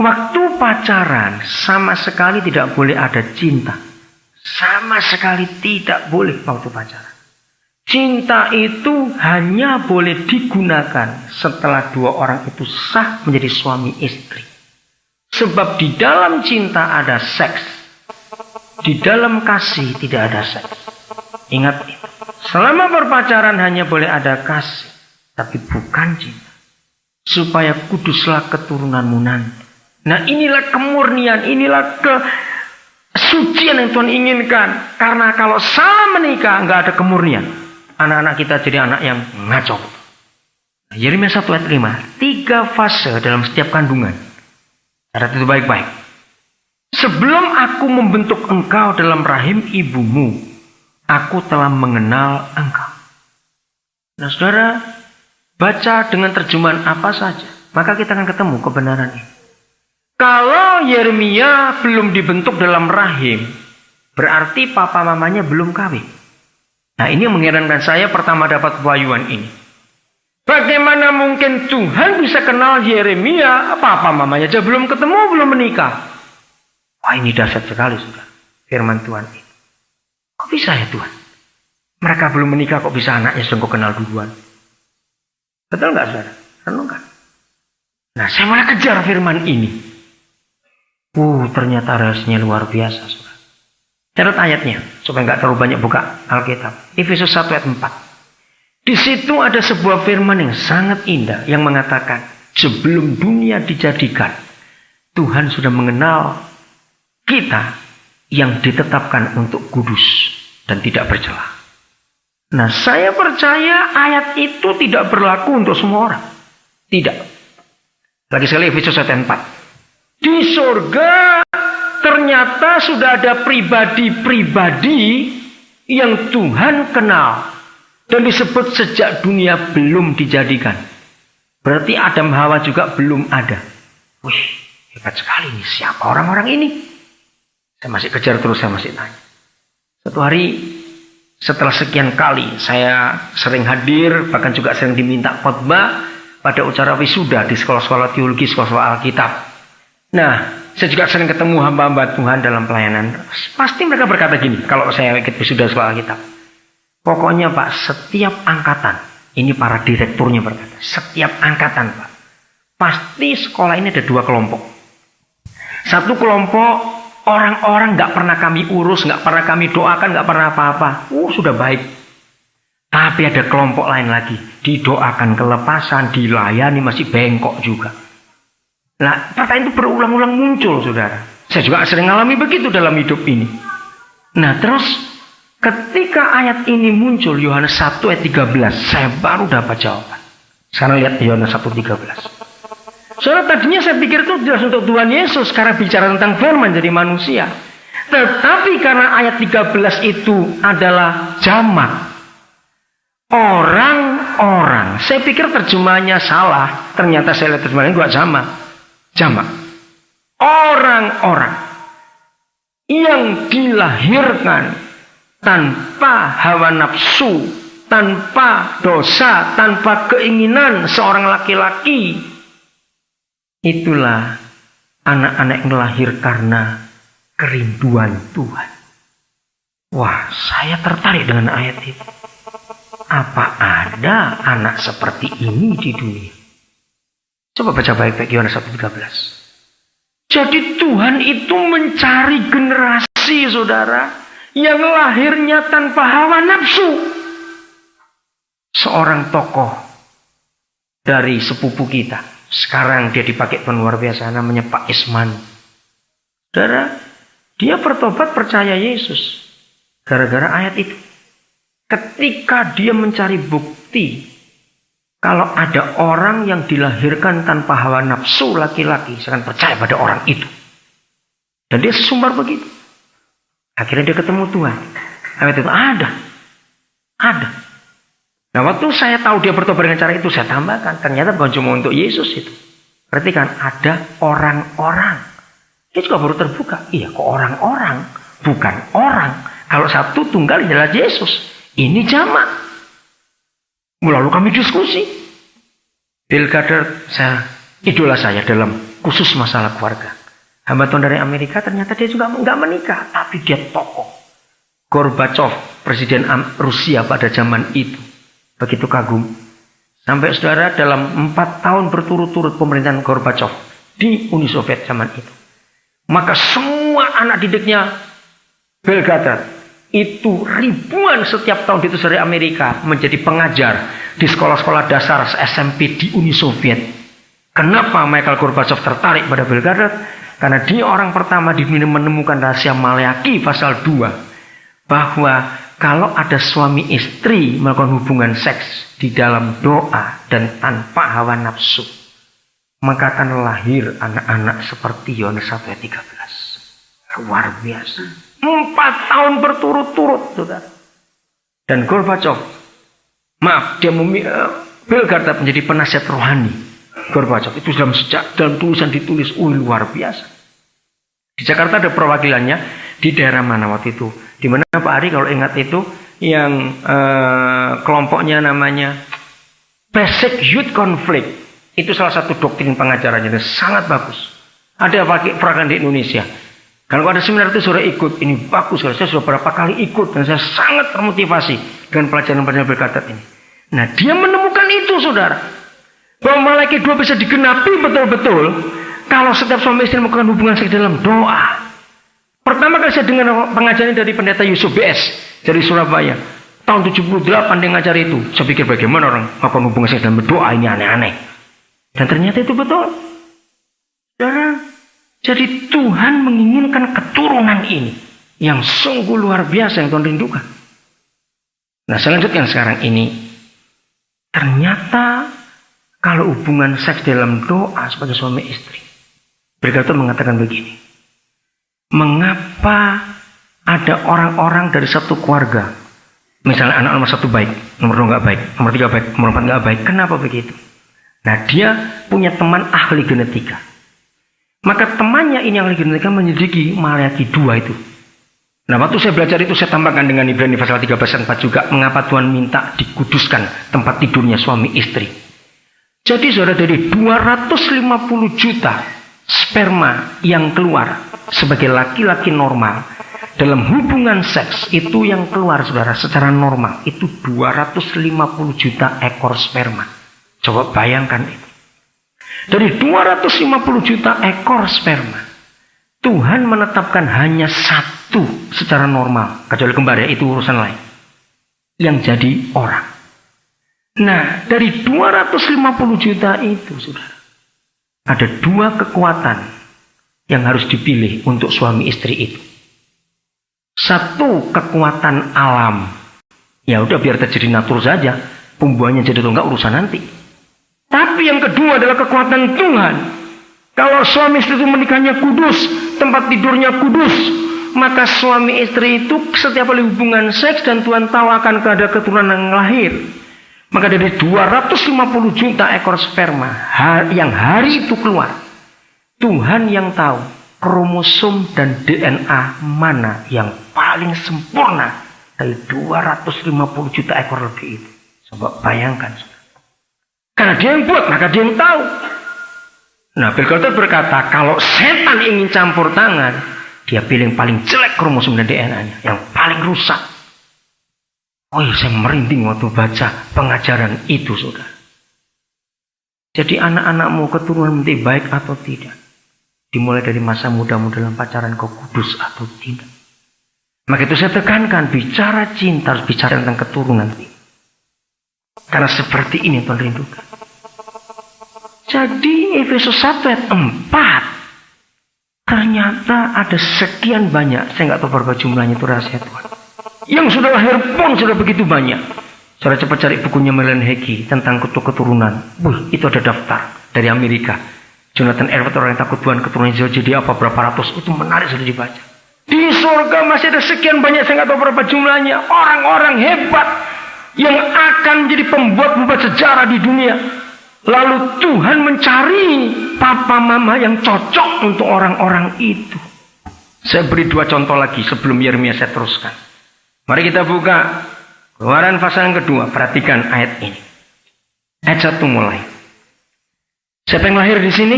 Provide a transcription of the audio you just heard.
Waktu pacaran sama sekali tidak boleh ada cinta. Sama sekali tidak boleh waktu pacaran. Cinta itu hanya boleh digunakan setelah dua orang itu sah menjadi suami istri. Sebab di dalam cinta ada seks. Di dalam kasih tidak ada seks. Ingat itu. Selama berpacaran hanya boleh ada kasih. Tapi bukan cinta. Supaya kuduslah keturunanmu nanti. Nah inilah kemurnian, inilah kesucian yang Tuhan inginkan. Karena kalau salah menikah nggak ada kemurnian. Anak-anak kita jadi anak yang ngaco. Yeremia 1 ayat 5. 3 fase dalam setiap kandungan. Catat itu baik-baik. Sebelum aku membentuk engkau dalam rahim ibumu, aku telah mengenal engkau. Nah saudara, baca dengan terjemahan apa saja, maka kita akan ketemu kebenaran ini. Kalau Yeremia belum dibentuk dalam rahim, berarti papa mamanya belum kawin. Nah ini yang mengherankan saya pertama dapat pewahyuan ini. Bagaimana mungkin Tuhan bisa kenal Yeremia, papa mamanya aja belum ketemu, belum menikah. Wah ini dahsyat sekali sudah firman Tuhan ini. Kok bisa ya Tuhan? Mereka belum menikah kok bisa anaknya sudah kenal duluan. Betul nggak saudara? Renungkan. Nah saya mulai kejar firman ini. Ternyata rahasianya luar biasa. Saudara. Catat ayatnya supaya nggak terlalu banyak buka Alkitab. Efesus 1 ayat 4. Di situ ada sebuah firman yang sangat indah yang mengatakan sebelum dunia dijadikan Tuhan sudah mengenal kita yang ditetapkan untuk kudus dan tidak bercela. Nah saya percaya ayat itu tidak berlaku untuk semua orang. Tidak. Lagi sekali Efesus 1 ayat 4. Di surga ternyata sudah ada pribadi-pribadi yang Tuhan kenal. Dan disebut sejak dunia belum dijadikan. Berarti Adam Hawa juga belum ada. Wih, hebat sekali nih. Siapa orang-orang ini? Saya masih kejar terus, saya masih tanya. Satu hari setelah sekian kali saya sering hadir, bahkan juga sering diminta khotbah pada acara wisuda di sekolah-sekolah teologi, sekolah-sekolah Alkitab. Nah, saya juga sering ketemu hamba-hamba Tuhan dalam pelayanan. Pasti mereka berkata gini, kalau saya ikut wisuda sekolah Alkitab. Pokoknya Pak, setiap angkatan, ini para direkturnya berkata, setiap angkatan Pak, pasti sekolah ini ada 2 kelompok. Satu kelompok, orang-orang gak pernah kami urus, gak pernah kami doakan, gak pernah apa-apa. Sudah baik. Tapi ada kelompok lain lagi, didoakan kelepasan, dilayani, masih bengkok juga. Nah, pertanyaan itu berulang-ulang muncul, saudara. Saya juga sering alami begitu dalam hidup ini. Nah, terus ketika ayat ini muncul, Yohanes 1 ayat 13, saya baru dapat jawaban. Sekarang lihat Yohanes 1:13. Soalnya tadinya saya pikir itu jelas untuk Tuhan Yesus karena bicara tentang firman jadi manusia. Tetapi karena ayat 13 itu adalah jamak. Orang-orang. Saya pikir terjemahannya salah. Ternyata saya lihat terjemahannya juga jamak. Jamak. Orang-orang yang dilahirkan tanpa hawa nafsu, tanpa dosa, tanpa keinginan seorang laki-laki. Itulah anak-anak yang lahir karena kerinduan Tuhan. Wah, saya tertarik dengan ayat itu. Apa ada anak seperti ini di dunia? Coba baca baik-baik Yohanes 1:13. Jadi Tuhan itu mencari generasi, saudara, yang lahirnya tanpa hawa nafsu. Seorang tokoh dari sepupu kita, sekarang dia dipakai Tuhan luar biasa, namanya Pak Isman. Saudara, dia bertobat percaya Yesus gara-gara ayat itu. Ketika dia mencari bukti kalau ada orang yang dilahirkan tanpa hawa nafsu laki-laki, saya akan percaya pada orang itu. Dan dia sesumbar begitu. Akhirnya dia ketemu Tuhan. Ayat itu ada. Nah waktu saya tahu dia bertobat dengan cara itu, saya tambahkan. Ternyata bukan cuma untuk Yesus itu. Berarti kan ada orang-orang. Dia juga baru terbuka. Iya kok orang-orang. Bukan orang. Kalau satu tunggal adalah Yesus. Ini jamak. Lalu kami diskusi. Bill Gaddard, idola saya dalam khusus masalah keluarga. Hamba Tuhan dari Amerika ternyata dia juga nggak menikah, tapi dia tokoh. Gorbachev, presiden Rusia pada zaman itu, begitu kagum. Sampai saudara dalam 4 tahun berturut-turut pemerintahan Gorbachev di Uni Soviet zaman itu. Maka semua anak didiknya Belgradad itu ribuan setiap tahun itu dari Amerika menjadi pengajar di sekolah-sekolah dasar SMP di Uni Soviet. Kenapa Mikhail Gorbachev tertarik pada Belgradad? Karena dia orang pertama di dunia menemukan rahasia Maleakhi pasal 2. Bahwa kalau ada suami istri melakukan hubungan seks di dalam doa dan tanpa hawa nafsu, maka akan lahir anak-anak seperti Yohanes 1 ayat 13. Luar biasa. 4 tahun berturut-turut, saudara. Dan Gorbachev, Belgradad menjadi penasihat rohani. Gorbachev itu dalam tulisan ditulis, luar biasa. Di Jakarta ada perwakilannya di daerah mana waktu itu? Di mana Pak Ari kalau ingat itu yang kelompoknya namanya Basic Youth Conflict. Itu salah satu doktrin pengajarannya dan sangat bagus. Ada perwakilan di Indonesia. Kalau ada seminar itu saudara ikut, ini bagus. Saya sudah berapa kali ikut dan saya sangat termotivasi dengan pelajaran-pelajaran Belgradad ini. Nah, dia menemukan itu, saudara. Bahwa Maleakhi 2 bisa digenapi betul-betul kalau setiap suami istri melakukan hubungan seks dalam doa. Pertama kali saya dengar pengajaran dari pendeta Yusuf BS dari Surabaya. Tahun 78 dia ngajar itu. Saya pikir bagaimana orang melakukan hubungan seks dalam doa, ini aneh-aneh. Dan ternyata itu betul. Saudara, jadi Tuhan menginginkan keturunan ini yang sungguh luar biasa yang Tuhan rindukan. Nah, selanjutnya sekarang ini ternyata kalau hubungan seks dalam doa sebagai suami istri, Belgradad mengatakan begini. Mengapa ada orang-orang dari satu keluarga, misalnya anak nomor 1 baik, nomor 2 nggak baik, nomor 3 baik, nomor 4 nggak baik. Kenapa begitu? Nah, dia punya teman ahli genetika. Maka temannya ini yang ahli genetika menyelidiki Maleakhi 2 itu. Nah, waktu saya belajar itu saya tambahkan dengan Ibrani pasal 13 4 juga. Mengapa Tuhan minta dikuduskan tempat tidurnya suami istri. Jadi saudara, dari 250 juta sperma yang keluar sebagai laki-laki normal dalam hubungan seks itu yang keluar saudara secara normal itu 250 juta ekor sperma. Coba bayangkan itu. Dari 250 juta ekor sperma, Tuhan menetapkan hanya 1 secara normal, kecuali kembar ya, itu urusan lain, yang jadi orang. Nah, dari 250 juta itu, saudara, ada 2 kekuatan yang harus dipilih untuk suami istri itu. 1 kekuatan alam, ya udah biar terjadi natur saja, pembuahannya jadi atau enggak urusan nanti. Tapi yang kedua adalah kekuatan Tuhan. Kalau suami istri itu menikahnya kudus, tempat tidurnya kudus, maka suami istri itu setiap kali hubungan seks dan Tuhan tahu akan ada keturunan yang lahir. Maka dari 250 juta ekor sperma yang hari itu keluar, Tuhan yang tahu kromosom dan DNA mana yang paling sempurna dari 250 juta ekor lebih itu. Coba bayangkan. Karena dia yang buat, maka dia yang tahu. Nah, Belgradad berkata, kalau setan ingin campur tangan, dia pilih yang paling jelek kromosom dan DNA-nya, yang paling rusak. Oh iya, saya merinding waktu baca pengajaran itu, saudara. Jadi anak-anakmu keturunan nanti baik atau tidak, dimulai dari masa mudamu dalam pacaran kau kudus atau tidak. Maka itu saya tekankan, bicara cinta harus bicara tentang keturunan nanti. Karena seperti ini Tuhan rindukan. Jadi Efesus 1 ayat 4, ternyata ada sekian banyak, saya nggak tahu berapa jumlahnya, itu rahasia Tuhan. Yang sudah lahir pun sudah begitu banyak. Saudara cepat cari bukunya Mellen Hegi tentang keturunan. Itu ada daftar dari Amerika. Jonathan Edwards, orang yang takut Tuhan, keturunan jadi apa, berapa ratus. Itu menarik sudah dibaca. Di surga masih ada sekian banyak, saya nggak tahu berapa jumlahnya. Orang-orang hebat yang akan menjadi pembuat sejarah di dunia. Lalu Tuhan mencari papa mama yang cocok untuk orang-orang itu. Saya beri 2 contoh lagi sebelum Yeremia saya teruskan. Mari kita buka Keluaran pasal yang kedua. Perhatikan ayat ini. Ayat 1 mulai. Siapa yang lahir di sini?